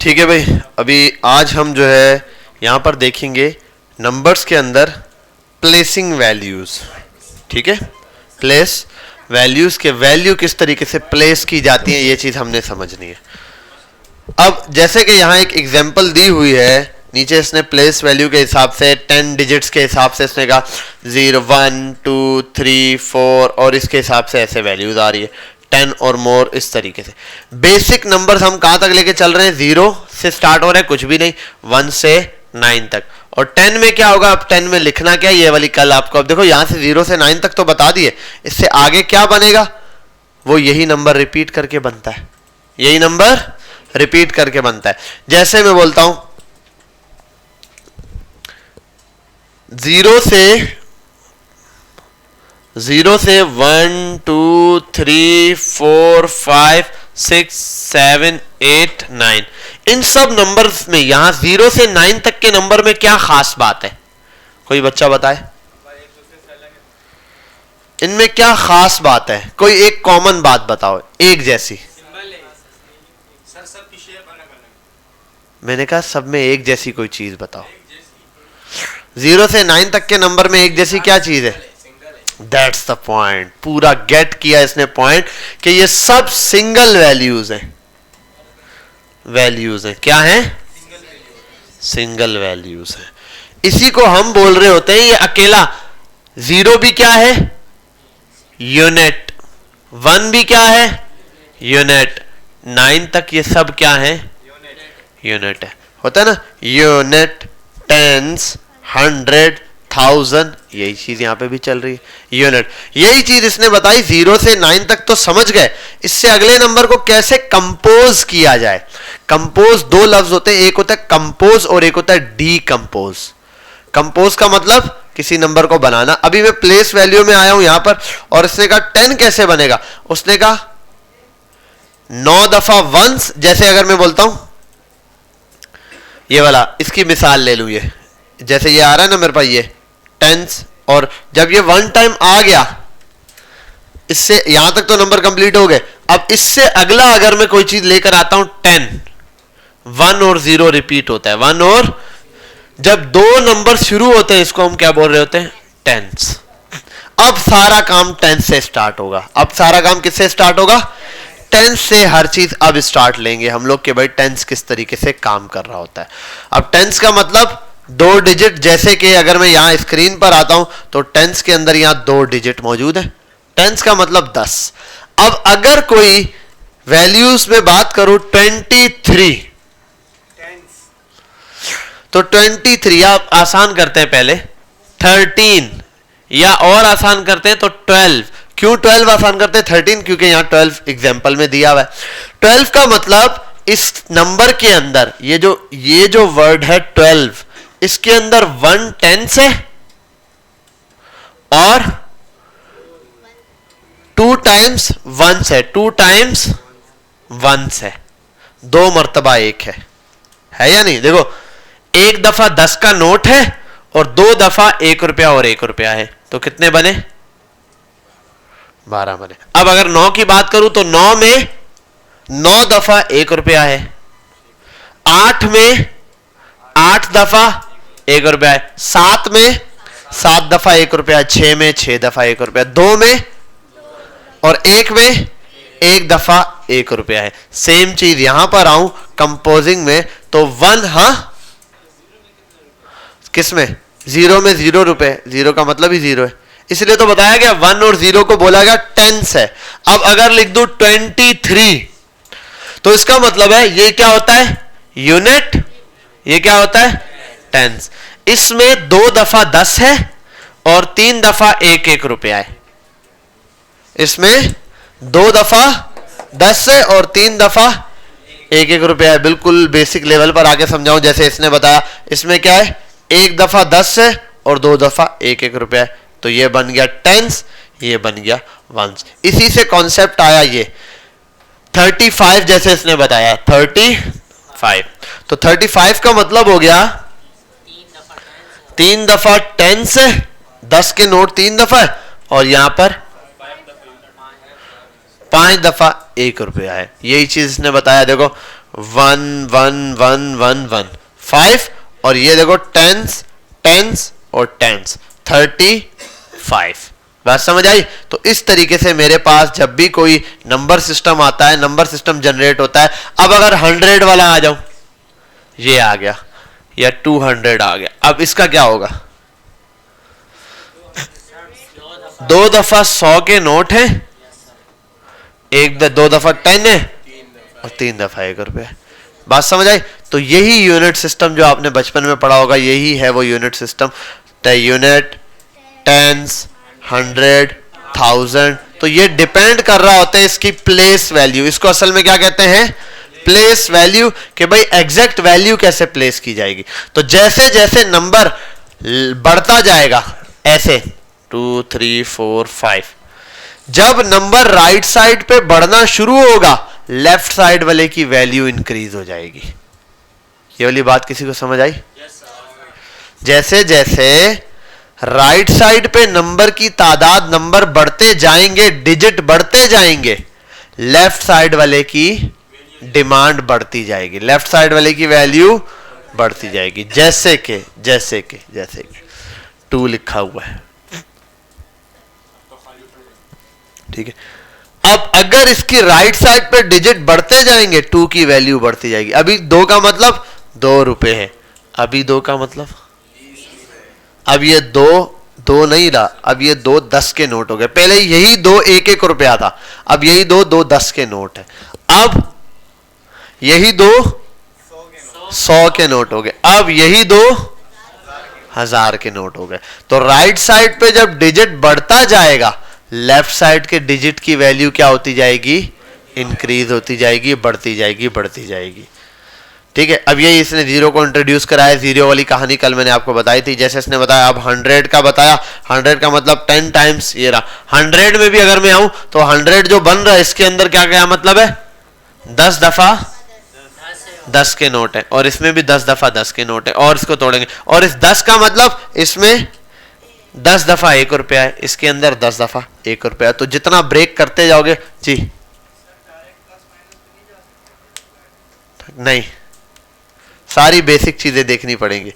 ठीक है भाई, अभी आज हम जो है यहाँ पर देखेंगे नंबर्स के अंदर प्लेसिंग वैल्यूज। ठीक है, प्लेस वैल्यूज के वैल्यू किस तरीके से प्लेस की जाती है ये चीज हमने समझनी है। अब जैसे कि यहाँ एक एग्जांपल दी हुई है, नीचे इसने प्लेस वैल्यू के हिसाब से 10 डिजिट्स के हिसाब से इसने कहा 0 1 2 3 4 और इसके हिसाब से ऐसे वैल्यूज आ रही है 10 और मोर। इस तरीके से बेसिक नंबर्स हम कहां तक लेके चल रहे हैं, 0 से स्टार्ट हो रहे हैं, कुछ भी नहीं, 1 से 9 तक। और 10 में क्या होगा, अब 10 में लिखना क्या, ये वाली कल आपको, अब देखो यहां से 0 से 9 तक तो बता दिए, इससे आगे क्या बनेगा, वो यही नंबर रिपीट करके बनता है, यही नंबर रिपीट करके बनता है। जैसे मैं बोलता हूं 0 से 1 2 3 4 5 6 7 8 9, इन सब नंबर्स में यहां 0 से 9 तक के नंबर में क्या खास बात है, कोई बच्चा बताए, इनमें क्या खास बात है, कोई एक कॉमन बात बताओ, एक जैसी। मैंने कहा सब में एक जैसी कोई चीज बताओ। 0 से 9 तक के नंबर में एक जैसी क्या चीज है, दैट्स द पॉइंट। पूरा गेट किया इसने पॉइंट कि ये सब सिंगल वैल्यूज हैं, वैल्यूज हैं, क्या हैं, सिंगल वैल्यूज हैं। इसी को हम बोल रहे होते हैं ये अकेला। 0 भी क्या है, यूनिट, 1 भी क्या है, यूनिट, 9 तक ये सब क्या है, यूनिट है। होता है ना, यूनिट, टेंस, 100, 1000, यही चीज यहां पे भी चल रही है, यूनिट। यही चीज इसने बताई, 0 से 9 तक तो समझ गए, इससे अगले नंबर को कैसे कंपोज किया जाए। कंपोज दो लफ्ज होते हैं, एक होता है कंपोज और एक होता है डीकंपोज। कंपोज का मतलब किसी नंबर को बनाना। अभी मैं प्लेस वैल्यू में आया हूं यहां पर, और इसने कहा 10 कैसे बनेगा, उसने कहा 9 दफा वंस। जैसे अगर मैं बोलता हूं ये वाला, इसकी मिसाल ले लूं, ये जैसे ये आ रहा है ना मेरे पास ये टेंस, और जब ये 1 टाइम आ गया, इससे यहां तक तो नंबर कंप्लीट हो गए। अब इससे अगला अगर मैं कोई चीज लेकर आता हूं 10, 1 और 0 रिपीट होता है, 1 और, जब दो नंबर शुरू होते हैं इसको हम क्या बोल रहे होते हैं, टेंस। अब सारा काम टेंस से स्टार्ट होगा। अब सारा काम किससे स्टार्ट होगा, टेंस से हर चीज अब स्टार्ट लेंगे हम लोग कि भाई टेंस किस तरीके से काम कर रहा होता है। अब टेंस का मतलब 2 डिजिट, जैसे कि अगर मैं यहां स्क्रीन पर आता हूं तो टेंस के अंदर यहां 2 डिजिट मौजूद है, टेंस का मतलब 10। अब अगर कोई वैल्यूज में बात करूं 23, तो 23, आप आसान करते हैं पहले 13, या और आसान करते हैं तो 12। क्यों 12 आसान करते हैं, 13 क्योंकि यहां 12 एग्जाम्पल में दिया हुआ है। 12 का मतलब इस नंबर के अंदर ये जो वर्ड है 12, इसके अंदर 1 टेंस है और 2 टाइम्स वंस है, 2 टाइम्स वंस है, 2 मर्तबा 1 है या नहीं। देखो एक दफा 10 का नोट है और 2 दफा 1 रुपया और 1 रुपया है, तो कितने बने, 12 बने। अब अगर 9 की बात करूं तो 9 में 9 दफा 1 रुपया है, 8 में 8 दफा 1 रुपया है, 7 में 7 दफा 1 रुपया, 6 में 6 दफा 1 रुपया, 2 में और 1 में 1 दफा 1 रुपया है। सेम चीज यहां पर आऊं कंपोजिंग में तो 1, हां किसमें, 0 में 0 रुपए, 0 का मतलब ही 0 है, इसलिए तो बताया गया 1 और 0 को बोला गया टेंस है। अब अगर लिख दूं 23, तो इसका मतलब है ये क्या होता है, यूनिट, ये क्या होता है, टेंस। इसमें 2 दफा 10 है और 3 दफा 1 रुपया है, इसमें 2 दफा 10 है और 3 दफा 1 रुपया है। बिल्कुल बेसिक लेवल पर आके समझाऊं, जैसे इसने बताया, इसमें क्या है, 1 दफा 10 है और 2 दफा 1 रुपया है, तो ये बन गया टेंस, ये बन गया वंस। इसी से कॉन्सेप्ट आया ये 35, जैसे इसने बताया 35, तो 35 का मतलब हो गया 3 दफा टेंस है, 10 के नोट 3 दफा है, और यहां पर 5 दफा 1 रुपया है। यही चीज इसने बताया, देखो 1 1 1 1 1 5, और ये देखो टेंस टेंस और टेंस 35। बात समझ आई? तो इस तरीके से मेरे पास जब भी कोई नंबर सिस्टम आता है, नंबर सिस्टम जनरेट होता है। अब अगर 100 वाला आ जाऊं, ये आ गया या 200 आ गया, अब इसका क्या होगा? 2 दफा 100 के नोट है, 2 दफा 10 है और 3 दफा 1 रुपया। बात समझ आई? तो यही यूनिट सिस्टम जो आपने बचपन में पढ़ा होगा, यही है वो यूनिट सिस्टम। यूनिट, टेंस, 100, 1000, तो ये डिपेंड कर रहा होता है इसकी प्लेस वैल्यू। इसको असल में क्या कहते हैं? प्लेस वैल्यू, कि भाई एग्जैक्ट वैल्यू कैसे प्लेस की जाएगी। तो जैसे जैसे नंबर बढ़ता जाएगा, ऐसे 2 3 4 5, जब नंबर राइट साइड पे बढ़ना शुरू होगा, लेफ्ट साइड वाले की वैल्यू इंक्रीज हो जाएगी। ये वाली बात किसी को समझ आई? जैसे जैसे राइट साइड पे नंबर की तादाद, नंबर बढ़ते जाएंगे, डिजिट बढ़ते जाएंगे, लेफ्ट साइड वाले की डिमांड बढ़ती जाएगी, लेफ्ट साइड वाले की वैल्यू बढ़ती जाएगी। जैसे के 2 लिखा हुआ है, ठीक है। अब अगर इसकी राइट साइड पे डिजिट बढ़ते जाएंगे, 2 की वैल्यू बढ़ती जाएगी। अभी 2 का मतलब 2 रुपए है, अभी 2 का मतलब, अब ये 2 नहीं रहा, अब ये 2 10 के नोट हो गए। पहले यही 2 1 रुपया था, अब यही 2 10 के नोट है। अब यही 2 100 के नोट हो गए, अब यही 2 1000 के नोट हो गए। तो राइट साइड पे जब डिजिट बढ़ता जाएगा, लेफ्ट साइड के डिजिट की वैल्यू क्या होती जाएगी? इंक्रीज होती जाएगी, बढ़ती जाएगी, बढ़ती जाएगी, ठीक है। अब ये इसने 0 को इंट्रोड्यूस कराया। 0 वाली कहानी कल मैंने आपको बताई थी। जैसे इसने बताया, अब 100 का बताया, 100 का मतलब 10 टाइम्स, ये रहा। 100 में भी अगर मैं आऊं तो 100 जो बन रहा है, इसके अंदर क्या क्या मतलब है? 10 दफा 10 के नोट है, और इसमें भी 10 दफा 10 के नोट है, और इसको तोड़ेंगे, और इस 10 का मतलब इसमें 10 दफा 1 रुपया है, इसके अंदर 10 दफा 1 रुपया। तो जितना ब्रेक करते जाओगे, जी नहीं, सारी बेसिक चीजें देखनी पड़ेंगी।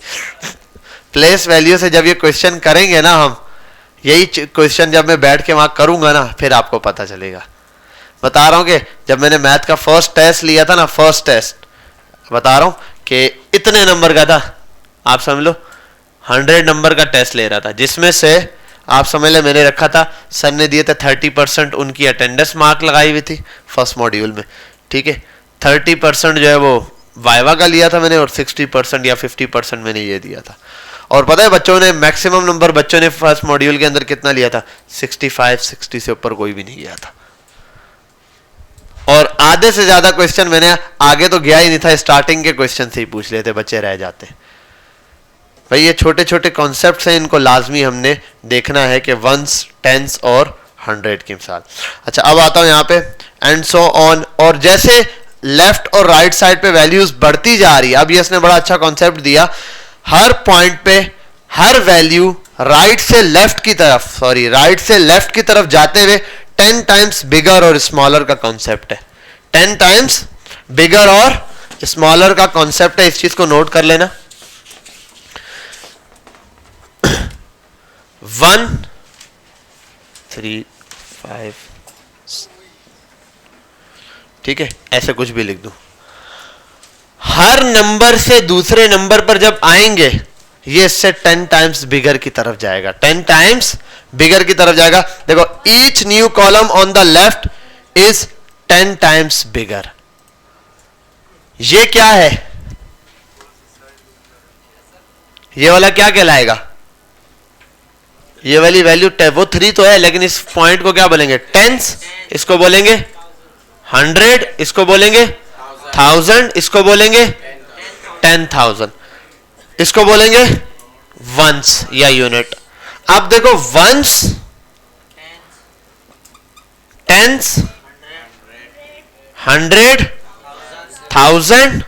प्लेस वैल्यू से जब ये क्वेश्चन करेंगे ना हम, यही क्वेश्चन जब मैं बैठ के वहां करूंगा ना, फिर आपको पता चलेगा। बता रहा हूं कि जब मैंने मैथ का फर्स्ट टेस्ट लिया था ना, फर्स्ट टेस्ट बता रहा हूं कि इतने नंबर का था, आप समझ लो 100 नंबर का टेस्ट ले रहा था, जिसमें से आप समझ ले मैंने रखा था, सर ने दिए थे 30% उनकी अटेंडेंस मार्क लगाई हुई थी फर्स्ट मॉड्यूल में, ठीक है। 30% जो है वो वाइवा का लिया था मैंने, और 60% या 50% मैंने ये दिया था। और पता है बच्चों ने मैक्सिमम नंबर बच्चों ने फर्स्ट मॉड्यूल के अंदर कितना लिया था? 65, 60 से ऊपर कोई भी नहीं गया था। और आधे से ज्यादा क्वेश्चन मैंने आगे तो गया ही नहीं था, स्टार्टिंग के क्वेश्चन से ही पूछ लेते, बच्चे रह जाते। भाई ये छोटे छोटे कॉन्सेप्ट्स हैं, इनको लाजमी हमने देखना है कि वंस, टेंस और 100 की मिसाल। अच्छा, अब आता हूं यहाँ पे, एंड सो ऑन। और जैसे लेफ्ट और राइट साइड पे वैल्यूज बढ़ती जा रही है, अब ये इसने बड़ा अच्छा कॉन्सेप्ट दिया, हर पॉइंट पे हर वैल्यू राइट से लेफ्ट की तरफ जाते हुए 10 टाइम्स बिगर और स्मॉलर का कॉन्सेप्ट है। 10 टाइम्स बिगर और स्मॉलर का कॉन्सेप्ट है, इस चीज को नोट कर लेना। 1 3 5, ठीक है, ऐसे कुछ भी लिख दूं। हर नंबर से दूसरे नंबर पर जब आएंगे, ये इससे 10 टाइम्स बिगर की तरफ जाएगा, 10 टाइम्स बिगर की तरफ जाएगा। देखो, each new column on the left is 10 times bigger. ये क्या है? ये वाला क्या कहलाएगा? ये वाली वैल्यू वो 3 तो है, लेकिन इस पॉइंट को क्या बोलेंगे? टेंस, इसको बोलेंगे 100, इसको बोलेंगे 1000, इसको बोलेंगे 10,000, इसको बोलेंगे वंस या यूनिट। अब देखो, वंस, टेंस, 100, 1000,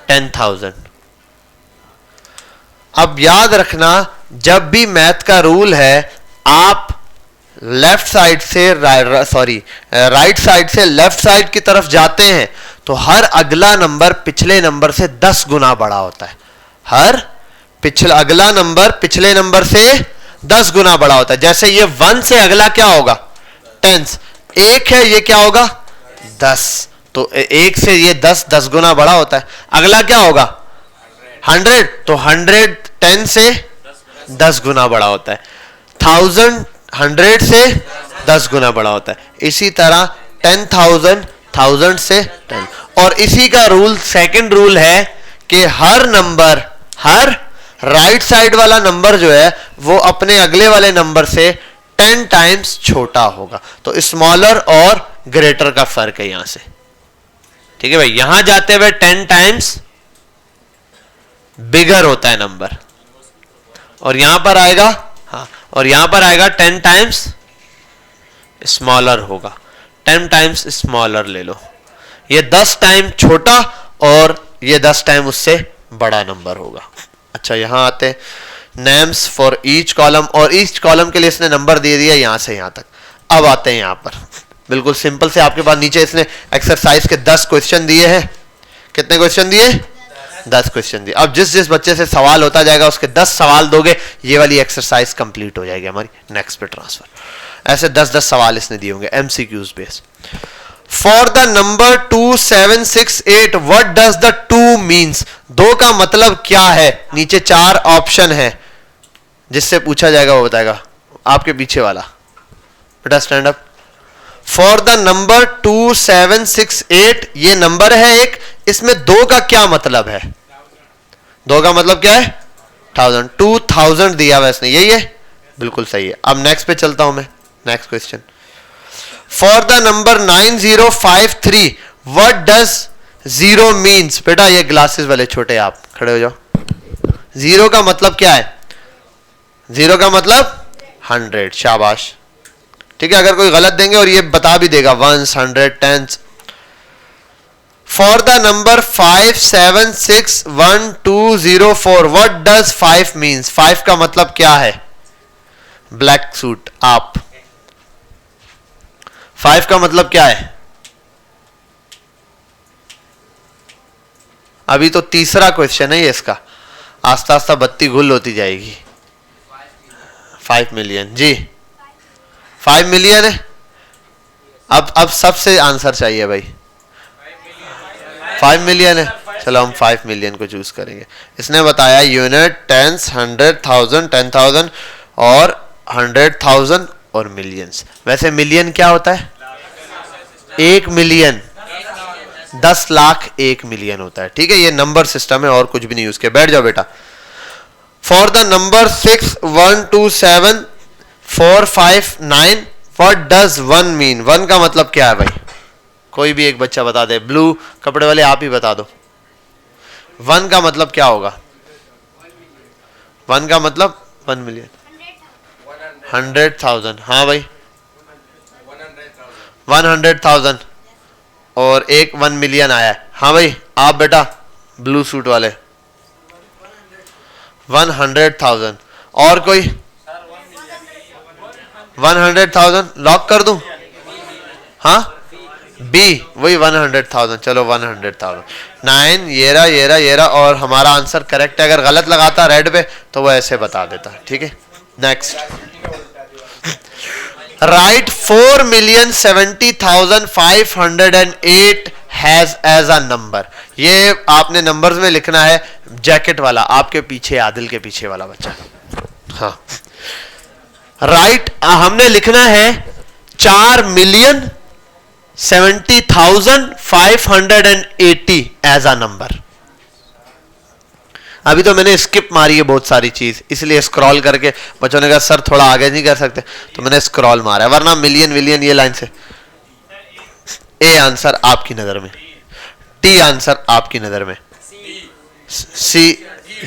10,000। अब याद रखना, जब भी मैथ का रूल है, आप राइट साइड से लेफ्ट साइड की तरफ जाते हैं तो हर अगला नंबर पिछले नंबर से 10 गुना बड़ा होता है। हर अगला नंबर पिछले नंबर से 10 गुना बड़ा होता है। जैसे ये 1 से अगला क्या होगा, टेंस। 1 है, ये क्या होगा 10, तो 1 से ये 10 गुना बड़ा होता है। अगला क्या होगा 100, तो 100 10 से 10 गुना बड़ा होता है। 1000 100 से 10 गुना बड़ा होता है। इसी तरह 10,000 1000 से 10। और इसी का रूल, सेकंड रूल है कि हर नंबर, हर राइट साइड वाला नंबर जो है वो अपने अगले वाले नंबर से 10 टाइम्स छोटा होगा। तो स्मॉलर और ग्रेटर का फर्क है यहां से, ठीक है भाई। यहां जाते हुए 10 टाइम्स बिगर होता है नंबर, और यहां पर आएगा, हाँ, और यहां पर आएगा 10 टाइम्स स्मॉलर होगा। 10 टाइम्स स्मॉलर ले लो, ये 10 टाइम छोटा और ये 10 टाइम उससे बड़ा नंबर होगा। अच्छा, यहां आते नेम्स फॉर ईच कॉलम, और ईच कॉलम के लिए इसने नंबर दे दिया यहां से यहां तक। अब आते हैं यहां पर, बिल्कुल सिंपल से आपके पास नीचे इसने एक्सरसाइज के 10 क्वेश्चन दिए हैं। कितने क्वेश्चन दिए, 10 क्वेश्चन दिए। अब जिस जिस बच्चे से सवाल होता जाएगा उसके 10 सवाल दोगे, ये वाली एक्सरसाइज कंप्लीट हो जाएगी हमारी, नेक्स्ट पे ट्रांसफर। ऐसे 10-10 सवाल इसने दिए होंगे MCQs base. For the number 2768 what does the 2 means, 2 का मतलब क्या है। नीचे 4 ऑप्शन है, जिससे पूछा जाएगा वो बताएगा। आपके पीछे वाला बेटा stand up. For the number 2768, ये नंबर है एक, इसमें 2 का क्या मतलब है। 2 का मतलब क्या है 1000, 2000 दिया हुआ इसने, यही है, बिल्कुल सही है। अब नेक्स्ट पे चलता हूं मैं, next question. For the number 9053 what does 0 means. बेटा ये ग्लासेस वाले छोटे, आप खड़े हो जाओ। 0 का मतलब क्या है, 0 का मतलब 100, शाबाश, ठीक है। अगर कोई गलत देंगे और ये बता भी देगा 1s 100 10s। For the number 57611204 what does 5 means. 5 का मतलब क्या है, ब्लैक सूट आप। 5 का मतलब क्या है, अभी तो तीसरा क्वेश्चन है ये इसका, आस्ता आस्ता बत्ती गुल होती जाएगी। 5 मिलियन जी, 5 मिलियन है। अब सबसे आंसर चाहिए भाई, 5 मिलियन है। चलो हम 5 मिलियन को चूज करेंगे। इसने बताया यूनिट, टेंस, 100,000 10,000 और 100,000 और मिलियंस। वैसे मिलियन क्या होता है, 1 मिलियन, 10 लाख 1 मिलियन होता है, ठीक है। ये नंबर सिस्टम है और कुछ भी नहीं यूज किया। बैठ जाओ बेटा। For the number 612745 what does 1 mean. 1 का मतलब क्या है भाई, कोई भी एक बच्चा बता दे। ब्लू कपड़े वाले आप ही बता दो, 1 का मतलब क्या होगा। 1 का मतलब 1 मिलियन, 100,000, हाँ भाई 100,000 और एक 1 मिलियन आया है। हाँ भाई आप बेटा ब्लू सूट वाले 100,000 और कोई 100,000 लॉक कर दूं, हाँ बी वही 100,000। चलो 100,000 9 ये रहा और हमारा आंसर करेक्ट है। अगर गलत लगाता रेड पे तो वो ऐसे बता देता, ठीक है। Next, right 4,70,508 has as a number. ये आपने नंबर्स में लिखना है, जैकेट वाला आपके पीछे, आदिल के पीछे वाला बच्चा, हाँ राइट। हमने लिखना है 4,70,580 एज अ नंबर। अभी तो मैंने स्किप मारी है बहुत सारी चीज, इसलिए स्क्रॉल करके बच्चों ने कहा सर थोड़ा आगे नहीं कर सकते, तो मैंने स्क्रॉल मारा है, वरना मिलियन विलियन ये लाइन से। ए आंसर आपकी नजर में, टी आंसर आपकी नजर में, C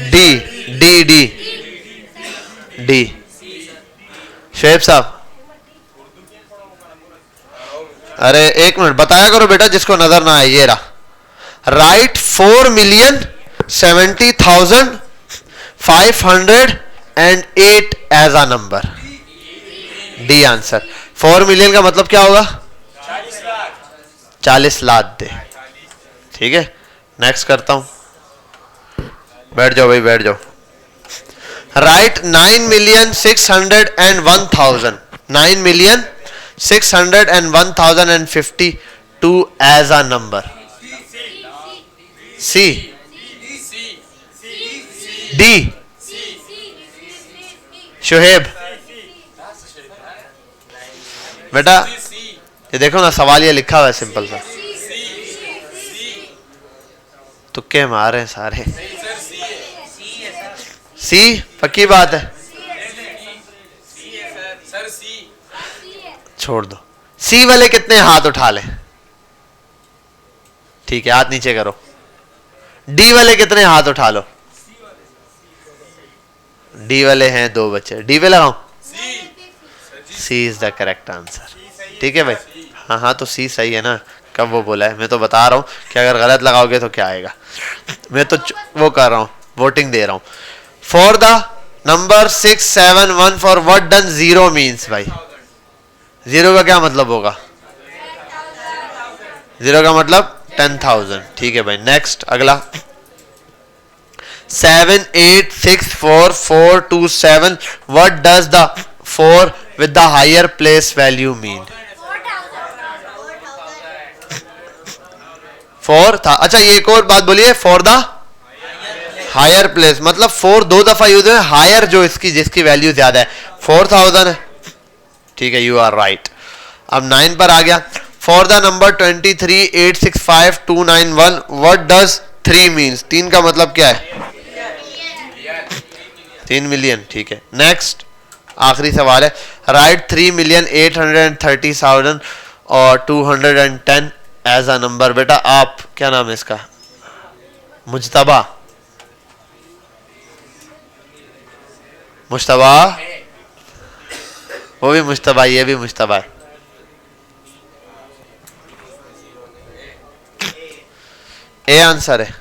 D D D D. शेब साहब अरे एक मिनट बताया करो बेटा, जिसको नजर ना आए। ये रहा, right 4,70,508 as a number, the answer. 4 million का मतलब क्या होगा, 40 लाख दे, ठीक है, नेक्स्ट करता हूं, बैठ जाओ भाई बैठ जाओ। Right 9,601,000 9,601,052 as a number. C D Shoaib बेटा ये देखो ना, सवाल ये लिखा हुआ है सिंपल सा, तुक्के मारे हैं सारे। सी पक्की बात है, छोड़ दो। सी वाले कितने हाथ उठा ले, ठीक है, हाथ नीचे करो। डी वाले कितने हाथ उठा लो, डी वाले हैं 2 बच्चे, डी पे लगाऊं? सी इज द करेक्ट आंसर, ठीक है भाई। हाँ हाँ तो सी सही है ना, कब वो बोला है, मैं तो बता रहा हूं कि अगर गलत लगाओगे तो क्या आएगा। मैं तो वो कर रहा हूं, वोटिंग दे रहा हूं। For the number 671 what done 0 means भाई, 0 का क्या मतलब होगा, 0 का मतलब 10,000, ठीक है भाई। नेक्स्ट अगला 7864427 what does the 4 with the higher place value mean. 4 था, अच्छा ये एक और बात बोलिए, फॉर द हायर प्लेस मतलब 4 2 दफा यूज है, हायर जो इसकी जिसकी वैल्यू ज्यादा है 4000 है, ठीक है, यू आर राइट। अब 9 पर आ गया, for the number 23,865,291 what does 3 means. 3 का मतलब क्या है, 3 मिलियन, ठीक है। नेक्स्ट आखिरी सवाल है, राइट 3,830,000 और 210 एज अ नंबर। बेटा आप क्या नाम है इसका, मुजतबा, मुश्तबा, वो भी मुश्तबा, ये भी मुश्तबा है। ए आंसर है,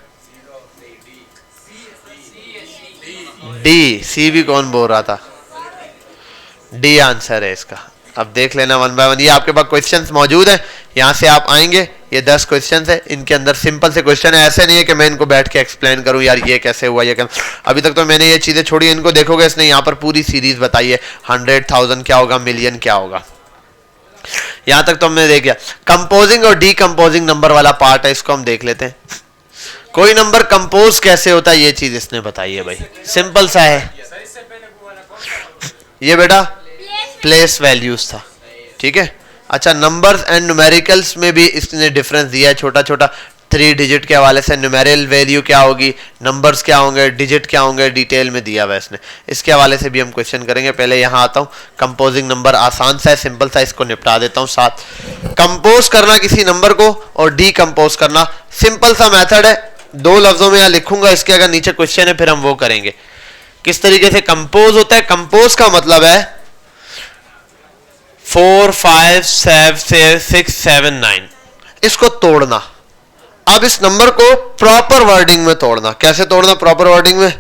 डी। सी भी कौन बोल रहा था, डी आंसर है इसका। अब देख लेना 1 बाय 1, ये आपके पास क्वेश्चंस मौजूद हैं, यहां से आप आएंगे, ये 10 क्वेश्चंस है, इनके अंदर सिंपल से क्वेश्चन है, ऐसे नहीं है कि मैं इनको बैठ के एक्सप्लेन करूं यार ये कैसे हुआ ये कैसे। अभी तक तो मैंने ये चीजें छोड़ी, इनको देखोगे इसने यहाँ पर पूरी सीरीज बताई है, 100,000 क्या होगा, मिलियन क्या होगा, यहां तक तो हमने देख लिया। कंपोजिंग और डीकंपोजिंग नंबर वाला पार्ट है, इसको हम देख लेते हैं। कोई नंबर कंपोज कैसे होता है ये चीज इसने बताई है भाई, सिंपल सा है। ये बेटा प्लेस वैल्यूज था, ठीक है। अच्छा नंबर्स एंड न्यूमेरिकल्स में भी इसने डिफरेंस दिया है, छोटा छोटा 3 डिजिट के हवाले से न्यूमेरिकल वैल्यू क्या होगी, नंबर्स क्या होंगे, डिजिट क्या होंगे, डिटेल में दिया हुआ है इसने। इसके हवाले से भी हम क्वेश्चन करेंगे। पहले यहाँ आता हूँ, कंपोजिंग नंबर आसान सा है, सिंपल सा, इसको निपटा देता हूँ साथ। कंपोज करना किसी नंबर को और डीकंपोज करना सिंपल सा मेथड है, 2 लफ्जों में यहाँ लिखूंगा, इसके अगर नीचे क्वेश्चन है फिर हम वो करेंगे। किस तरीके से कंपोज होता है, कंपोज का मतलब है 4 5 6 7 9, इसको तोड़ना। अब इस नंबर को प्रॉपर वर्डिंग में तोड़ना, कैसे तोड़ना प्रॉपर वर्डिंग में।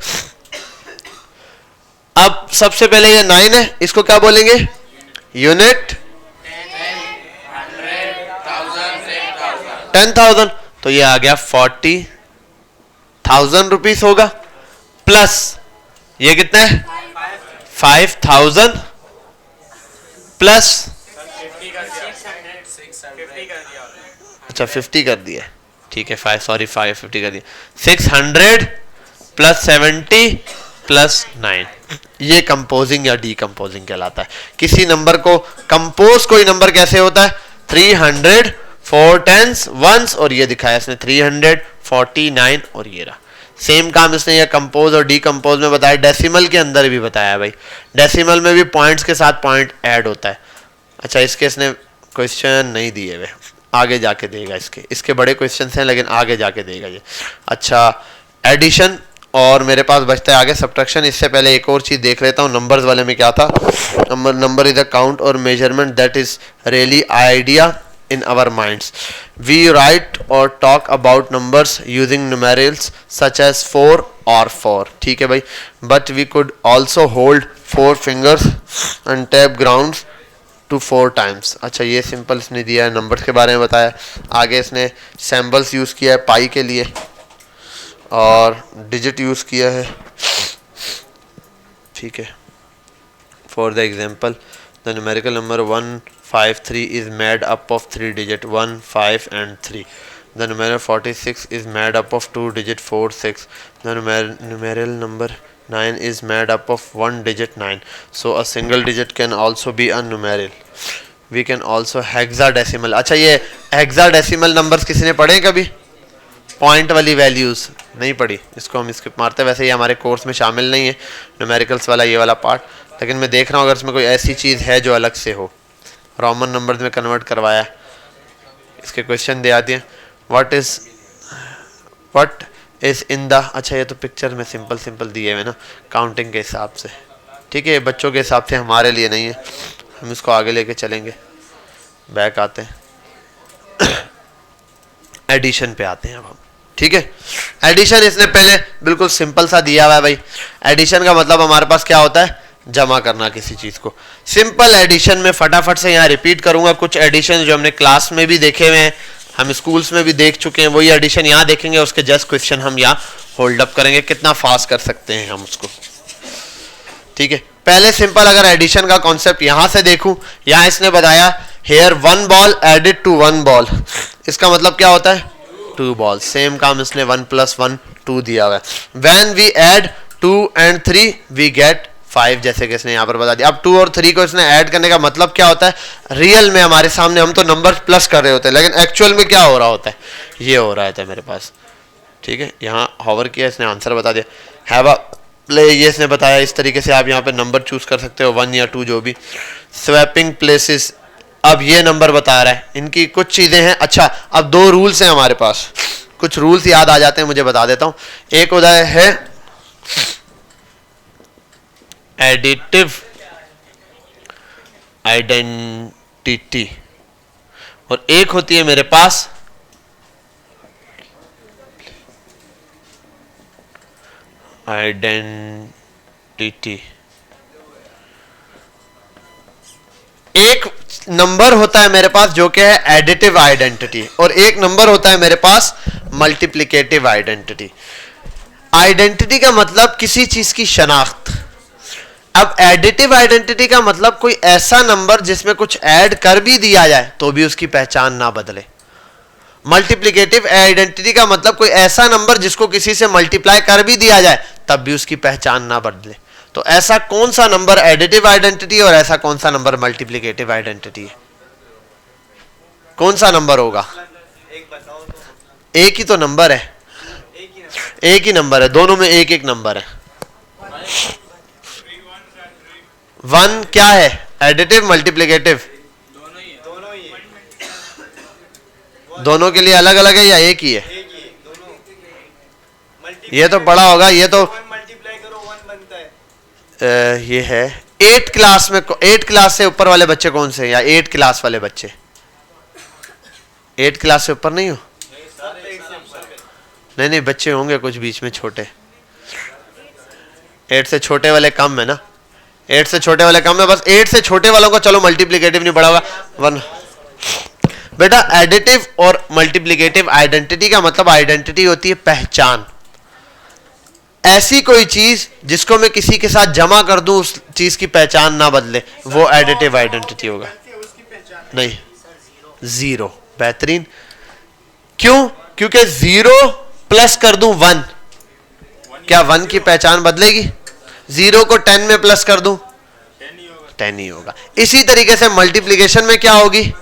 अब सबसे पहले ये 9 है, इसको क्या बोलेंगे, यूनिट 10,000, तो ये आ गया 40,000 रुपीस होगा, प्लस ये कितना है 5,000 प्लस, अच्छा 50 कर दिया, ठीक है, 50 कर दिया, 600 प्लस 70 प्लस 9, ये कंपोजिंग या डीकंपोजिंग कहलाता है। किसी नंबर को कंपोज, कोई नंबर कैसे होता है, 300 4 10s 1s, और ये दिखाया इसने 349 और ये रहा। सेम काम इसने ये कंपोज और डीकंपोज में बताया, डेसिमल के अंदर भी बताया भाई, डेसिमल में भी पॉइंट्स के साथ पॉइंट ऐड होता है। अच्छा इसके इसने क्वेश्चन नहीं दिए हुए, आगे जाके देगा, इसके बड़े क्वेश्चंस हैं लेकिन आगे जाके देगा ये। अच्छा एडिशन, और मेरे पास बचता है आगे सब्ट्रैक्शन। इससे पहले एक और चीज देख लेता हूँ, नंबर्स वाले में क्या था। नंबर इज अ काउंट और measurement that is really idea in our minds. We write or talk about numbers using numerals such as 4 or 4, ठीक है भाई, but we could also hold 4 fingers and tap grounds to 4 times. अच्छा ये simple इसने दिया है, numbers के बारे में बताया। आगे इसने सैम्बल्स यूज़ किया है पाई के लिए और डिजिट यूज़ किया है, ठीक है। For the example the numerical number 153 is made up of 3 digit 1, 5 and 3. The numerical 46 is made up of 2 digit 4, 6. The numerical number 9 is made up of 1 digit 9. So a single digit can also be a numeral. We can also hexadecimal. अच्छा ये hexadecimal numbers किसी ने पढ़े कभी? Point वाली values नहीं पढ़ी, इसको हम स्किप मारते हैं। वैसे ये हमारे कोर्स में शामिल नहीं है न्यूमेरिकल्स वाला ये वाला पार्ट, लेकिन मैं देख रहा हूँ अगर इसमें कोई ऐसी चीज़ है जो अलग से हो। रोमन नंबर्स में कन्वर्ट करवाया, इसके क्वेश्चन दे आते हैं। व्हाट इज इन द, अच्छा ये तो पिक्चर में सिंपल दिए हुए ना काउंटिंग के हिसाब से, ठीक है, बच्चों के हिसाब से, हमारे लिए नहीं है, हम इसको आगे लेके चलेंगे। बैक आते हैं, एडिशन पे आते हैं अब हम, ठीक है। एडिशन इसने पहले बिल्कुल सिंपल सा दिया हुआ है भाई। एडिशन का मतलब हमारे पास क्या होता है, जमा करना किसी चीज को। सिंपल एडिशन में फटाफट से यहाँ रिपीट करूंगा कुछ एडिशन जो हमने क्लास में भी देखे हुए हैं, हम स्कूल्स में भी देख चुके हैं, वही एडिशन यहाँ देखेंगे, उसके जस्ट क्वेश्चन हम यहाँ होल्ड अप करेंगे, कितना फास्ट कर सकते हैं हम उसको, ठीक है। पहले सिंपल अगर एडिशन का कॉन्सेप्ट यहाँ से देखूं, यहाँ इसने बताया here 1 ball added to 1 ball, इसका मतलब क्या होता है 2 बॉल। सेम काम इसने 1 + 1 2 दिया हुआ है। When we add 2 and 3 we get 5, जैसे कि इसने यहाँ पर बता दिया। अब 2 और 3 को इसने ऐड करने का मतलब क्या होता है, रियल में हमारे सामने हम तो नंबर प्लस कर रहे होते हैं, लेकिन एक्चुअल में क्या हो रहा होता है, ये हो रहा है मेरे पास, ठीक है। यहाँ हॉवर किया, इसने आंसर बता दिया। हैव अ प्ले, ये इसने बताया, इस तरीके से आप यहाँ पे नंबर चूज कर सकते हो, 1 या 2 जो भी। स्वैपिंग प्लेसेस, अब ये नंबर बता रहा है, इनकी कुछ चीजें हैं। अच्छा अब 2 रूल्स हैं हमारे पास, कुछ रूल्स याद आ जाते हैं, मुझे बता देता हूँ। एक उदाहरण है एडिटिव आइडेंटिटी और एक होती है मेरे पास आइडेंटिटी। एक नंबर होता है मेरे पास जो कि है एडिटिव आइडेंटिटी, और एक नंबर होता है मेरे पास मल्टीप्लिकेटिव आइडेंटिटी। आइडेंटिटी का मतलब किसी चीज की शनाख्त। अब एडिटिव आइडेंटिटी का मतलब कोई ऐसा नंबर जिसमें कुछ ऐड कर भी दिया जाए तो भी उसकी पहचान ना बदले। मल्टीप्लिकेटिव आइडेंटिटी का मतलब कोई ऐसा नंबर जिसको किसी से मल्टीप्लाई कर भी दिया जाए तब भी उसकी पहचान ना बदले। तो ऐसा कौन सा नंबर एडिटिव आइडेंटिटी और ऐसा कौन सा नंबर मल्टीप्लिकेटिव आइडेंटिटी है, कौन सा नंबर होगा? एक ही तो नंबर है, एक ही नंबर है, दोनों में एक एक नंबर है। 1 क्या है, एडिटिव मल्टीप्लिकेटिव? दोनों के लिए अलग अलग है या एक ही है? ये तो बड़ा होगा, ये तो ये है 8 क्लास में। 8 क्लास से ऊपर वाले बच्चे कौन से हैं, या 8 क्लास वाले बच्चे? 8 क्लास से ऊपर नहीं हो? नहीं बच्चे होंगे कुछ बीच में छोटे। 8 से छोटे वाले कम है ना, 8 से छोटे वाले कम है, बस 8 से छोटे वालों को चलो मल्टीप्लिकेटिव नहीं पढ़ा होगा 1। बेटा एडिटिव और मल्टीप्लिकेटिव आइडेंटिटी का मतलब आइडेंटिटी होती है पहचान। ऐसी कोई चीज जिसको मैं किसी के साथ जमा कर दूं उस चीज की पहचान ना बदले, वो एडिटिव आइडेंटिटी होगा। नहीं, 0। बेहतरीन। क्यों? क्योंकि 0 प्लस कर दूं 1, क्या 1 की पहचान बदलेगी? 0 को 10 में प्लस कर दूं 10 ही होगा। इसी तरीके से मल्टीप्लिकेशन में क्या होगी?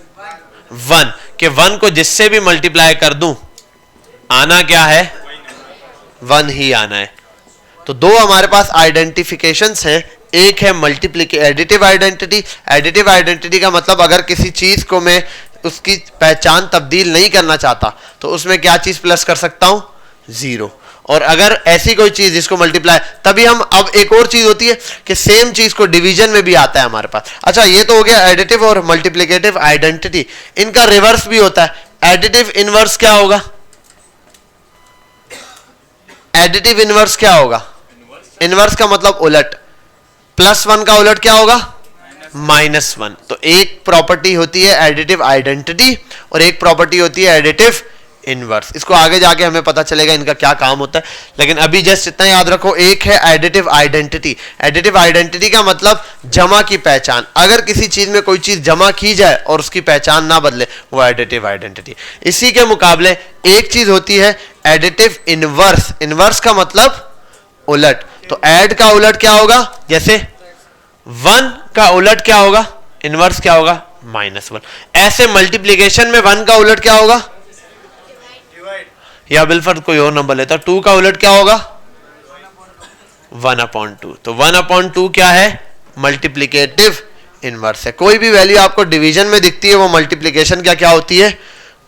1, कि 1 को जिससे भी मल्टीप्लाई कर दूं आना क्या है? 1 ही आना है। तो 2 हमारे पास आइडेंटिफिकेशंस हैं। एक है एडिटिव आइडेंटिटी। एडिटिव आइडेंटिटी का मतलब अगर किसी चीज को मैं उसकी पहचान तब्दील नहीं करना चाहता तो उसमें क्या चीज प्लस कर सकता हूं? 0। और अगर ऐसी कोई चीज जिसको मल्टीप्लाई, तभी हम, अब एक और चीज होती है कि सेम चीज को डिवीजन में भी आता है हमारे पास। अच्छा ये तो हो गया एडिटिव और मल्टीप्लिकेटिव आइडेंटिटी। इनका रिवर्स भी होता है। एडिटिव इनवर्स क्या होगा? एडिटिव इनवर्स क्या होगा? इनवर्स का मतलब उलट। +1 का उलट क्या होगा? -1। तो एक प्रॉपर्टी होती है एडिटिव आइडेंटिटी और एक प्रॉपर्टी होती है एडिटिव इनवर्स। इसको आगे जाके हमें पता चलेगा इनका क्या काम होता है, लेकिन अभी जस्ट इतना याद रखो, एक है एडिटिव आइडेंटिटी। एडिटिव आइडेंटिटी का मतलब जमा की पहचान। अगर किसी चीज में कोई चीज जमा की जाए और उसकी पहचान ना बदले, वो एडिटिव आइडेंटिटी। इसी के मुकाबले एक चीज होती है एडिटिव इनवर्स। इनवर्स का मतलब उलट। तो ऐड का उलट क्या होगा? जैसे 1 का उलट क्या होगा? इनवर्स क्या होगा? -1। ऐसे मल्टीप्लीकेशन में 1 का उलट क्या होगा? या बिलफर्ज कोई और नंबर लेता, 2 का उलट क्या होगा? 1/2। तो 1/2 क्या है? मल्टीप्लिकेटिव इनवर्स है। कोई भी वैल्यू आपको डिवीजन में दिखती है वो मल्टीप्लिकेशन क्या होती है?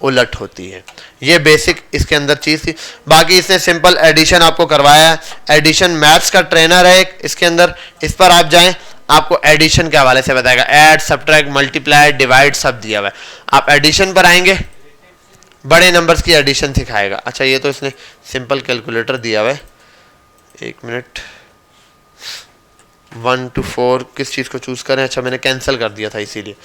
उलट होती है। ये बेसिक इसके अंदर चीज थी। बाकी इसने सिंपल एडिशन आपको करवाया है। एडिशन मैथ्स का ट्रेनर है एक इसके अंदर, इस पर आप जाएं, आपको एडिशन के हवाले से बताएगा। ऐड, सब्ट्रैक्ट, मल्टीप्लाई, डिवाइड सब दिया हुआ है। आप एडिशन पर आएंगे, बड़े नंबर्स की एडिशन सिखाएगा। अच्छा, ये तो इसने सिंपल कैलकुलेटर दिया हुआ है। 1 मिनट, 1 to 4 किस चीज को चूज करें? अच्छा, मैंने कैंसिल कर दिया था इसीलिए।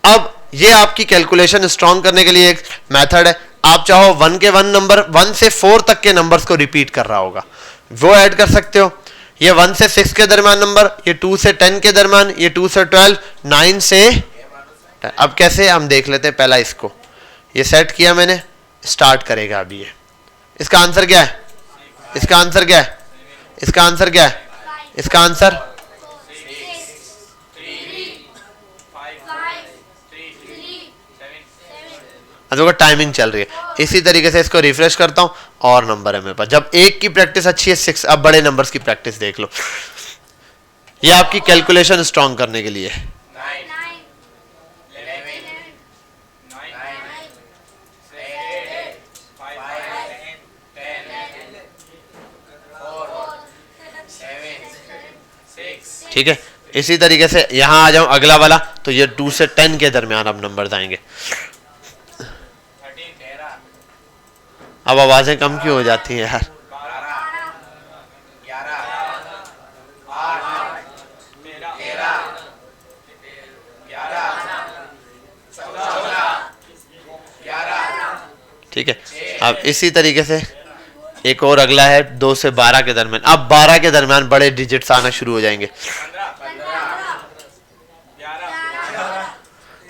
अब ये आपकी कैलकुलेशन स्ट्रॉन्ग करने के लिए एक मेथड है। आप चाहो 1 के 1 नंबर 1 से 4 तक के नंबर्स को रिपीट कर रहा होगा, वो ऐड कर सकते हो। ये 1 से 6 के दरमियान नंबर, ये 2 से 10 के दरमियान, ये 2 से 12, 9 से। अब कैसे हम देख लेते हैं। पहला इसको ये सेट किया मैंने, स्टार्ट करेगा अभी ये। इसका आंसर क्या है? इसका आंसर क्या है? इसका आंसर क्या है? इसका आंसर देखो टाइमिंग चल रही है। इसी तरीके से इसको रिफ्रेश करता हूं और नंबर है मेरे पास। जब एक की प्रैक्टिस अच्छी है 6, अब बड़े नंबर्स की प्रैक्टिस देख लो। ये आपकी कैलकुलेशन स्ट्रॉन्ग करने के लिए है। ठीक है, इसी तरीके से यहां आ जाऊं अगला वाला, तो ये 2 से 10 के दरमियान अब नंबर आएंगे। अब आवाजें कम क्यों हो जाती हैं यार? ठीक है, अब इसी तरीके से एक और अगला है 2 से 12 के दरमियान। अब 12 के दरमियान बड़े डिजिट्स आना शुरू हो जाएंगे।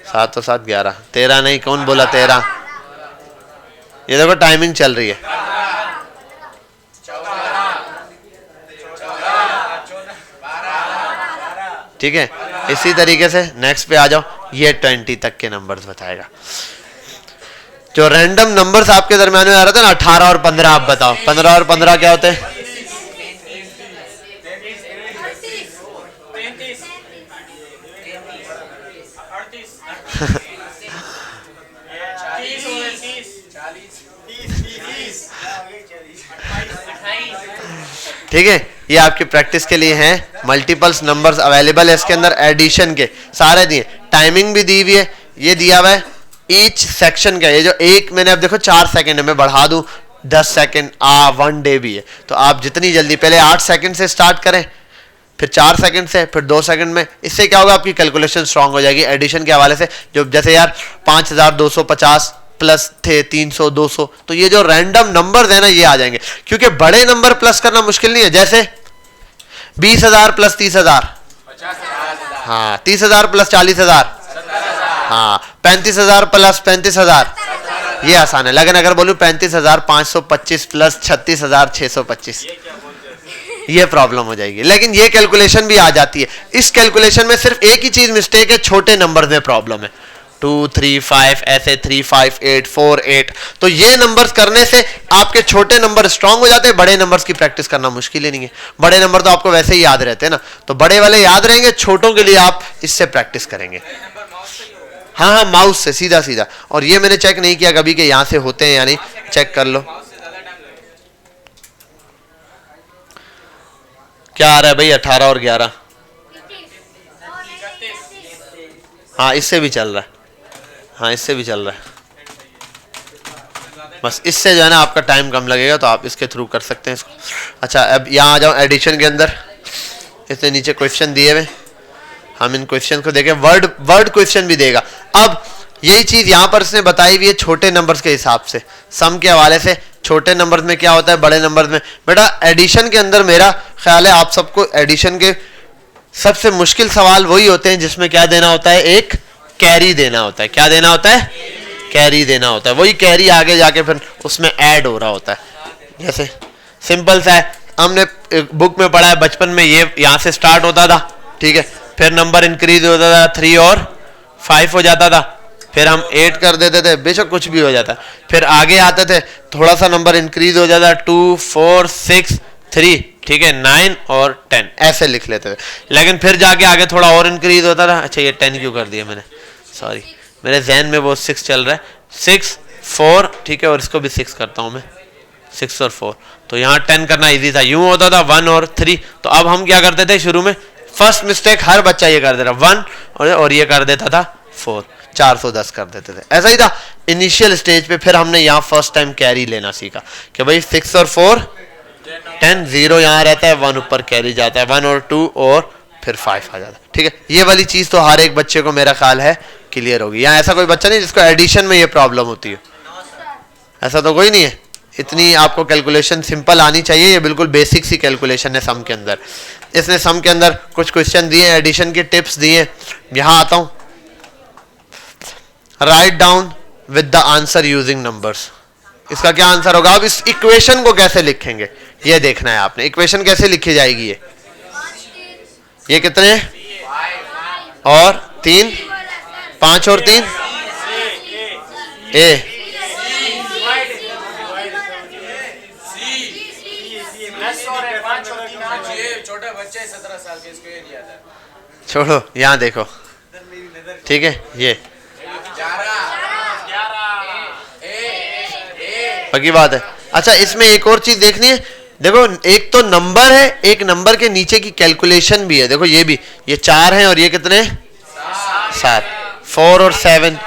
7 और 7 11, 13 नहीं, कौन बोला 13? ये देखो टाइमिंग चल रही है। ठीक है, इसी तरीके से नेक्स्ट पे आ जाओ। ये 20 तक के नंबर्स बताएगा। जो रैंडम नंबर्स आपके दरमियान में आ रहे थे ना, 18 और 15, आप बताओ 15 और 15 क्या होते हैं? ठीक है, ये आपकी प्रैक्टिस के लिए हैं। मल्टीपल्स नंबर्स अवेलेबल है इसके अंदर, एडिशन के सारे दिए, टाइमिंग भी दी हुई है। ये दिया हुआ है ईच सेक्शन का। ये जो एक मैंने अब देखो 4 सेकंड में बढ़ा दूं 10 सेकंड 1 डे भी है। तो आप जितनी जल्दी, पहले 8 सेकंड से स्टार्ट करें, फिर 4 सेकंड से, फिर 2 सेकंड में। इससे क्या होगा? आपकी कैलकुलेशन स्ट्रांग हो जाएगी एडिशन के हवाले से। जो जैसे यार 5250 प्लस थे 300 200, तो ये जो रैंडम नंबर्स है ना, ये आ जाएंगे। क्योंकि बड़े नंबर प्लस करना मुश्किल नहीं है। जैसे 20,000 प्लस 30,000, हाँ 30,000 प्लस 40,000, हाँ 35,000 प्लस 35,000, ये आसान है। लेकिन अगर बोलूं 35,525 प्लस 36,625, ये प्रॉब्लम हो जाएगी। लेकिन ये कैलकुलेशन भी आ जाती है। इस कैलकुलेशन में सिर्फ एक ही चीज मिस्टेक है, छोटे नंबर में प्रॉब्लम है। 2 3 5 ऐसे 3 5 8 4 8। तो ये नंबर्स करने से आपके छोटे नंबर स्ट्रांग हो जाते हैं। बड़े नंबर्स की प्रैक्टिस करना मुश्किल ही नहीं है। बड़े नंबर तो आपको वैसे ही याद रहते हैं ना, तो बड़े वाले याद रहेंगे, छोटों के लिए आप इससे प्रैक्टिस करेंगे। हाँ हाँ, माउस से सीधा सीधा। और ये मैंने चेक नहीं किया कभी कि यहां से होते हैं, यानी चेक कर लो। क्या आ रहा है भाई? 18 और 11, हाँ इससे भी चल रहा है, हाँ इससे भी चल रहा है। बस इससे जो है ना आपका टाइम कम लगेगा, तो आप इसके थ्रू कर सकते हैं इसको। अच्छा, अब यहाँ आ जाओ एडिशन के अंदर। इसने नीचे क्वेश्चन दिए हुए, हम इन क्वेश्चन को देखें, वर्ड क्वेश्चन भी देगा। अब यही चीज यहां पर इसने बताई हुई है छोटे नंबर्स के हिसाब से, सम के हवाले से। छोटे नंबर्स में क्या होता है, बड़े नंबर्स में। बेटा एडिशन के अंदर मेरा ख्याल है आप सबको एडिशन के सबसे मुश्किल सवाल वही होते हैं जिसमें क्या देना होता है, एक कैरी देना होता है। क्या देना होता है, कैरी देना होता है। वही कैरी आगे जाके फिर उसमें ऐड हो रहा होता है। जैसे सिंपल सा है, हमने बुक में पढ़ा है बचपन में, ये यहां से स्टार्ट होता था, ठीक है, फिर नंबर इंक्रीज होता था, 3 और 5 हो जाता था, फिर हम 8 कर देते थे, बेशक कुछ भी हो जाता, फिर आगे आते थे, थोड़ा सा नंबर इंक्रीज हो जाता, 2 4 6 3, ठीक है, 9 और 10 ऐसे लिख लेते थे। लेकिन फिर जाके आगे थोड़ा और इंक्रीज होता था। अच्छा ये 10 क्यों कर दिया मैंने, सॉरी, मेरे जहन में वो 6 चल रहा है, 6 4, ठीक है, और इसको भी 6 करता हूं मैं, 6 और 4, तो यहाँ 10 करना इजी था। यूं होता था 1 और 3, तो अब हम क्या करते थे शुरू में, फर्स्ट मिस्टेक हर बच्चा ये कर देता 1 और ये कर देता था 4, 410 कर देते थे। ऐसा ही था इनिशियल स्टेज पे। फिर हमने यहाँ फर्स्ट टाइम कैरी लेना सीखा कि भाई 6 और 4 10, 0 यहाँ रहता है, 1 ऊपर कैरी जाता है, 1 और 2 और फिर 5 आ जाता है, ठीक है। ये वाली चीज तो हर एक बच्चे को मेरा ख्याल है क्लियर होगी। यहाँ ऐसा कोई बच्चा नहीं जिसको एडिशन में ये प्रॉब्लम होती है, ऐसा तो कोई नहीं है। इतनी आपको कैलकुलेशन सिंपल आनी चाहिए, ये बिल्कुल बेसिक सी कैलकुलेशन है सम के अंदर। इसने सम के अंदर कुछ क्वेश्चन दिए, एडिशन के टिप्स दिए। यहां आता हूं, write down with the answer using numbers. इसका क्या आंसर होगा? अब इस इक्वेशन को कैसे लिखेंगे ये देखना है आपने। इक्वेशन कैसे लिखी जाएगी? ये कितने और 3, 5 और 3 ए, छोटे बच्चे 17 साल के, इसको ये नहीं आता। छोड़ो, यहाँ देखो, ठीक है, ये पक्की बात है। अच्छा इसमें एक और चीज देखनी है, देखो एक तो नंबर है, एक नंबर के नीचे की कैलकुलेशन भी है। देखो ये भी, ये 4 हैं और ये कितने 7, 4 और 7,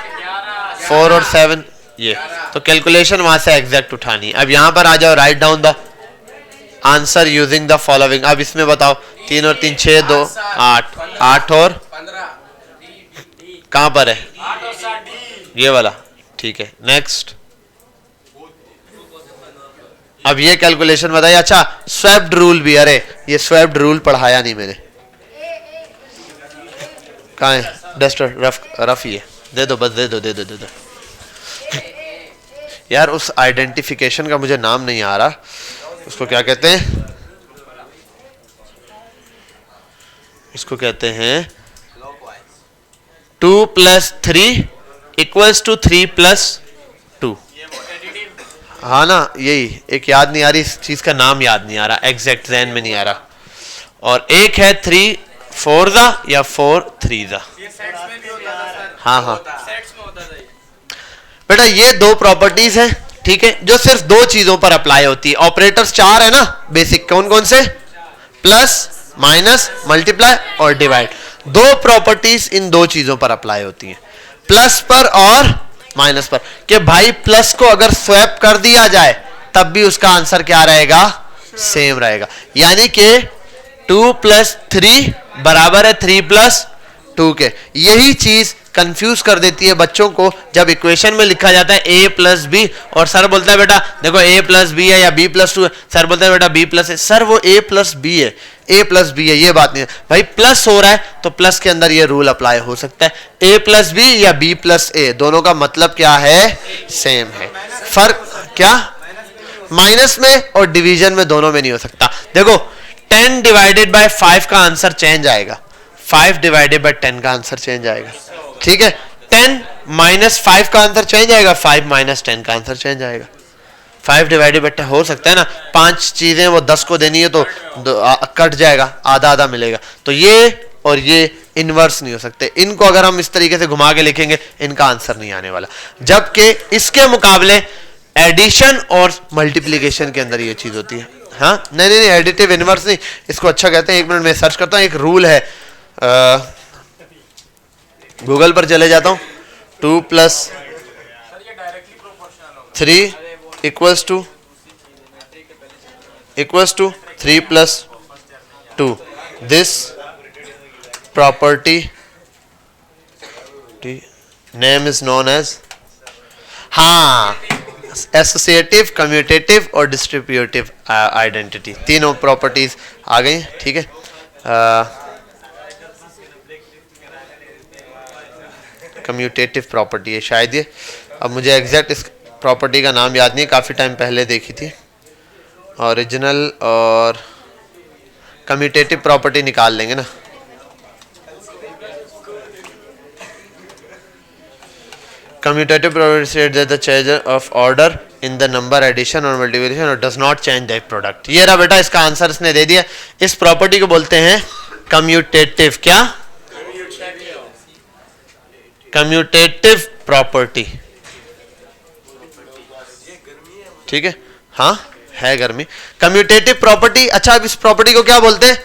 4 और 7 ये, तो कैलकुलेशन वहां से एग्जैक्ट उठानी है। अब यहां पर आ जाओ, write down the answer using the following. अब इसमें बताओ 3 और 3 6, 2 8, 8 और 15 कहां पर है? ये वाला, ठीक है। नेक्स्ट, अब ये कैलकुलेशन बताइए। अच्छा स्वेप्ड रूल भी, अरे ये स्वेप्ड रूल पढ़ाया नहीं मैंने, कहाँ है? डस्टर रफ ही है, दे दो बस, दे दो दे दो दे दो यार। उस आइडेंटिफिकेशन का मुझे नाम नहीं आ रहा, उसको क्या कहते हैं? इसको कहते हैं 2 + 3 = 3 + 2। हाँ ना, यही एक याद नहीं आ रही, इस चीज का नाम याद नहीं आ रहा, एग्जैक्ट जहन में नहीं आ रहा। और एक है 3 4 या 4 3। हाँ हाँ बेटा, ये 2 प्रॉपर्टीज हैं, ठीक है, जो सिर्फ 2 चीजों पर अप्लाई होती है। ऑपरेटर्स 4 है ना बेसिक, कौन कौन से? प्लस, माइनस, मल्टीप्लाई और डिवाइड। 2 प्रॉपर्टीज इन 2 चीजों पर अप्लाई होती हैं, प्लस पर और माइनस पर। कि भाई प्लस को अगर स्वैप कर दिया जाए तब भी उसका आंसर क्या रहेगा? सेम रहेगा। यानी कि 2 + 3 बराबर है 3 + 2 के। यही चीज कंफ्यूज कर देती है बच्चों को जब इक्वेशन में लिखा जाता है a + b, और सर बोलता है बेटा देखो a + b है या b + 2 है। सर बोलता है बेटा b + है। सर वो a + b है, a + b है, ये बात नहीं है भाई। प्लस हो रहा है तो प्लस के अंदर ये रूल अप्लाई हो सकता है। a + b या b + a, दोनों का मतलब क्या है? सेम है। फर्क क्या? माइनस में और डिवीजन में, दोनों में नहीं हो सकता। देखो 10 / 5 का आंसर चेंज आएगा, 5 / 10 का आंसर चेंज आएगा, ठीक है। 10 - 5 का आंसर चेंज आएगा, 5 - 10 का आंसर चेंज आएगा। 5 / 10 हो सकता है ना, 5 चीजें वो 10 को देनी है तो कट जाएगा, आधा आधा मिलेगा। तो ये और ये इनवर्स नहीं हो सकते। इनको अगर हम इस तरीके से घुमा के लिखेंगे इनका आंसर नहीं आने वाला। जबकि इसके मुकाबले एडिशन और मल्टीप्लीकेशन के अंदर ये चीज होती है। हाँ नहीं, एडिटिव इनवर्स नहीं, इसको अच्छा कहते हैं। 1 मिनट में सर्च करता हूँ, एक रूल है, गूगल पर चले जाता हूं। 2 + 3 = 3 + 2। This property name is known as, हाँ, एसोसिएटिव, कम्यूटेटिव और डिस्ट्रीब्यूटिव आइडेंटिटी, तीनों प्रॉपर्टीज आ गई। ठीक है, कम्यूटेटिव प्रॉपर्टी है शायद ये, अब मुझे एग्जैक्ट इस प्रॉपर्टी का नाम याद नहीं, काफ़ी टाइम पहले देखी थी। ओरिजिनल और कम्यूटेटिव प्रॉपर्टी निकाल लेंगे ना। Commutative property says that the change of order in the number addition or multiplication or does not change the product। ये रहा बेटा, इसका आंसर इसने दे दिया। इस प्रॉपर्टी को बोलते हैं कम्यूटेटिव, क्या? Commutative property. ठीक है, हाँ है गर्मी। कम्यूटेटिव प्रॉपर्टी, अच्छा अब इस प्रॉपर्टी को क्या बोलते हैं?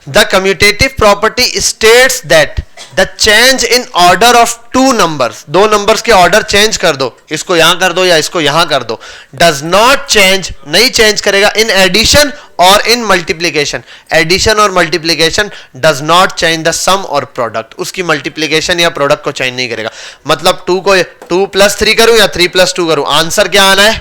The commutative property states that the change in order of two numbers, दो नंबर्स के ऑर्डर चेंज कर दो, इसको यहां कर दो या इसको यहां कर दो, does not change, नहीं चेंज करेगा, in addition और in multiplication, addition और multiplication does not change the sum और product, उसकी multiplication या product को चेंज नहीं करेगा। मतलब 2 को 2 + 3 करूं या 3 + 2 करूं, आंसर क्या आना है?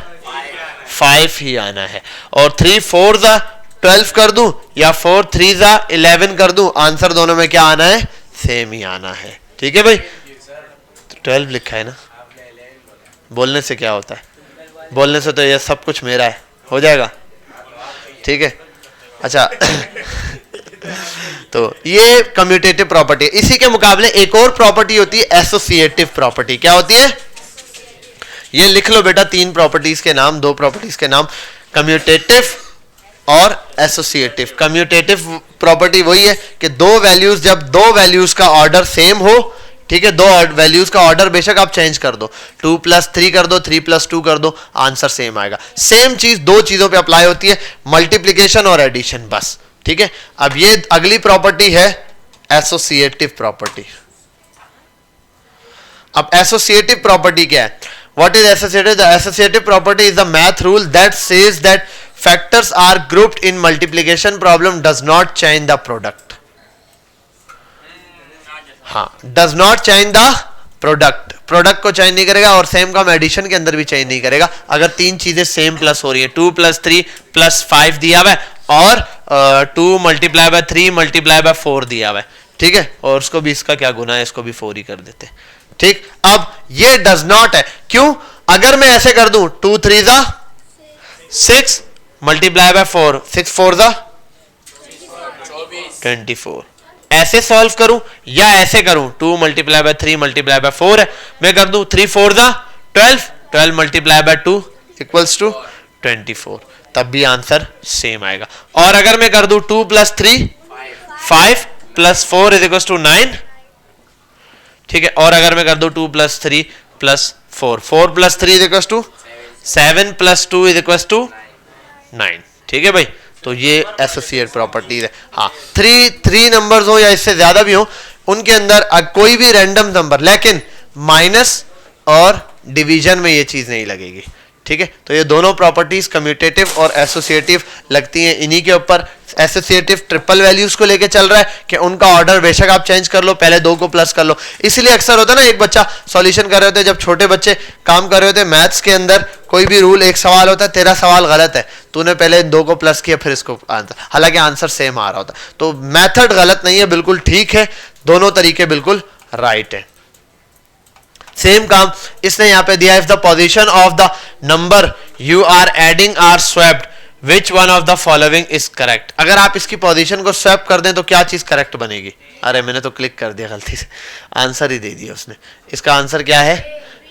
5 ही आना है। और 3 4 ज़ा 12 कर दूं या 4 3 ज़ा 11 कर दूं, आंसर दोनों में क्या आना है? सेम ही आना है। ठीक है भाई, तो 12 लिखा है ना, बोलने से क्या होता है? बोलने से तो ये सब कुछ मेरा है, हो जाएगा। ठीक है, अच्छा तो ये कम्यूटेटिव प्रॉपर्टी। इसी के मुकाबले एक और प्रॉपर्टी होती है एसोसिएटिव प्रॉपर्टी। क्या होती है? ये लिख लो बेटा, 3 प्रॉपर्टीज के नाम, 2 प्रॉपर्टीज के नाम, कम्यूटेटिव और एसोसिएटिव। कम्यूटेटिव प्रॉपर्टी वही है कि दो वैल्यूज, जब दो वैल्यूज का ऑर्डर सेम हो, ठीक है, दो वैल्यूज का ऑर्डर बेशक आप चेंज कर दो, 2 + 3 कर दो, 3 + 2 कर दो, आंसर सेम आएगा। सेम चीज दो चीजों पे अप्लाई होती है, मल्टीप्लीकेशन और एडिशन, बस। ठीक है, अब ये अगली प्रॉपर्टी है एसोसिएटिव प्रॉपर्टी। अब एसोसिएटिव प्रॉपर्टी क्या है? What is associative? The associative property is the math rule that says that factors are grouped in multiplication problem does not change the product. हाँ, does not change the product, product को change नहीं करेगा और same काम addition के अंदर भी change नहीं करेगा। अगर तीन चीजें सेम प्लस हो रही है, 2 + 3 + 5 दिया हुआ है और 2 × 3 × 4 दिया हुआ है। ठीक है, और उसको भी, इसका क्या गुना है, इसको भी 4 ही कर देते। ठीक, अब ये डज नॉट है, क्यों? अगर मैं ऐसे कर दूं 2 3 ज़ा 6 × 4, 6 4 ज़ा 24, ऐसे सॉल्व करूं या ऐसे करूं, 2 × 3 × 4 है, मैं कर दूं 3 4 ज़ा 12, 12 × 2 = 24, तब भी आंसर सेम आएगा। और अगर मैं कर दूं 2 + 3 5 + 4 = 9, ठीक है, और अगर मैं कर दूं 2 + 3 + 4, 4 + 3 = 7 + 2 = 9। ठीक है भाई, तो ये एसोसिएट प्रॉपर्टीज है। हाँ, 3 नंबर्स हो या इससे ज्यादा भी हो, उनके अंदर कोई भी रैंडम नंबर, लेकिन माइनस और डिवीजन में ये चीज नहीं लगेगी। ठीक है, तो ये दोनों प्रॉपर्टीज कम्यूटेटिव और एसोसिएटिव लगती हैं इन्हीं के ऊपर। एसोसिएटिव ट्रिपल वैल्यूज को लेके चल रहा है कि उनका ऑर्डर बेशक आप चेंज कर लो, पहले 2 को प्लस कर लो। इसलिए अक्सर होता है ना, एक बच्चा सॉल्यूशन कर रहे होते हैं, जब छोटे बच्चे काम कर रहे होते हैं मैथ्स के अंदर, कोई भी रूल, एक सवाल होता है, तेरा सवाल गलत है, तूने पहले 2 को प्लस किया फिर इसको आंसर, हालांकि आंसर सेम आ रहा होता है। तो मैथड गलत नहीं है, बिल्कुल ठीक है, दोनों तरीके बिल्कुल राइट है। सेम काम इसने यहां पे दिया, if the position of the number you are adding are swapped which one of the following is correct. अगर आप इसकी पोजीशन को स्वैप कर दें तो क्या चीज करेक्ट बनेगी? अरे मैंने तो क्लिक कर दिया गलती से, आंसर ही दे दिया उसने। इसका आंसर क्या है?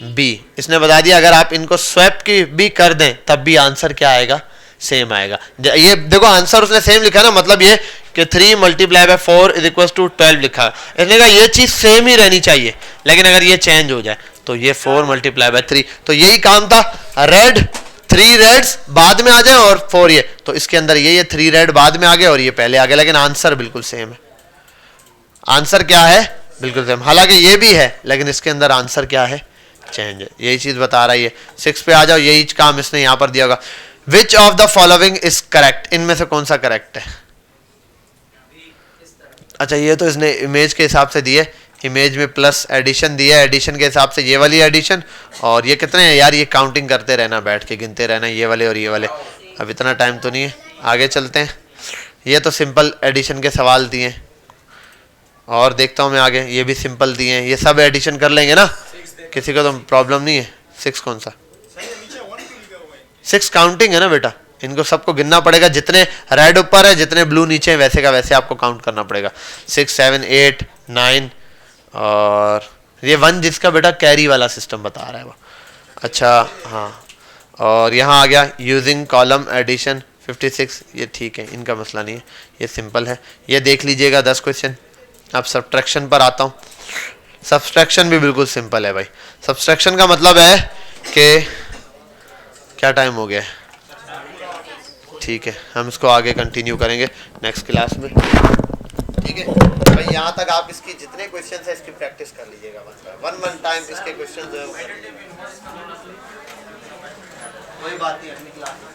बी। इसने बता दिया अगर आप इनको स्वैप की भी कर दें तब भी आंसर क्या आएगा? सेम आएगा। ये देखो आंसर उसने सेम लिखा ना, मतलब ये कि 3 × 4 = 12 लिखा है। इसने कहा ये चीज सेम ही रहनी चाहिए, लेकिन अगर ये चेंज हो जाए तो ये 4 × 3, तो यही काम था। रेड 3 रेड्स बाद में आ जाए और 4 ये, तो इसके अंदर ये 3 रेड बाद में आ गए और ये पहले आ गए, लेकिन आंसर बिल्कुल सेम है। आंसर क्या है? बिल्कुल सेम। हालांकि ये भी है लेकिन इसके अंदर आंसर क्या है? चेंज है। यही चीज बता रही है। 6 पे आ जाओ, यही काम इसने यहां पर दिया होगा। Which of the following is correct? इनमें से कौन सा करेक्ट है? अच्छा ये तो इसने इमेज के हिसाब से दिए, इमेज में प्लस एडिशन दिया है, एडिशन के हिसाब से ये वाली एडिशन, और ये कितने हैं यार, ये काउंटिंग करते रहना, बैठ के गिनते रहना, ये वाले और ये वाले। अब इतना टाइम तो नहीं है, आगे चलते हैं। ये तो सिंपल एडिशन के सवाल दिए हैं, और देखता हूँ मैं आगे, ये भी सिंपल दिए हैं, ये सब एडिशन कर लेंगे ना, किसी को तो प्रॉब्लम नहीं है। 6 कौन सा, 6 काउंटिंग है ना बेटा, इनको सबको गिनना पड़ेगा, जितने रेड ऊपर है जितने ब्लू नीचे हैं वैसे का वैसे आपको काउंट करना पड़ेगा। 6 7 8 9, और ये 1 जिसका बेटा कैरी वाला सिस्टम बता रहा है वो। अच्छा हाँ, और यहाँ आ गया यूजिंग कॉलम एडिशन 56, ये ठीक है, इनका मसला नहीं है, ये सिंपल है। ये देख लीजिएगा 10 क्वेश्चन। अब सब्ट्रैक्शन पर आता हूँ। सब्ट्रैक्शन भी बिल्कुल सिंपल है भाई। सब्ट्रैक्शन का मतलब है कि क्या टाइम हो गया है, ठीक है, हम इसको आगे कंटिन्यू करेंगे नेक्स्ट क्लास में, ठीक है भाई। यहाँ तक आप इसकी जितने क्वेश्चन है इसकी प्रैक्टिस कर लीजिएगा, वन टाइम इसके क्वेश्चन जो है कोई बात नहीं, अगली क्लास में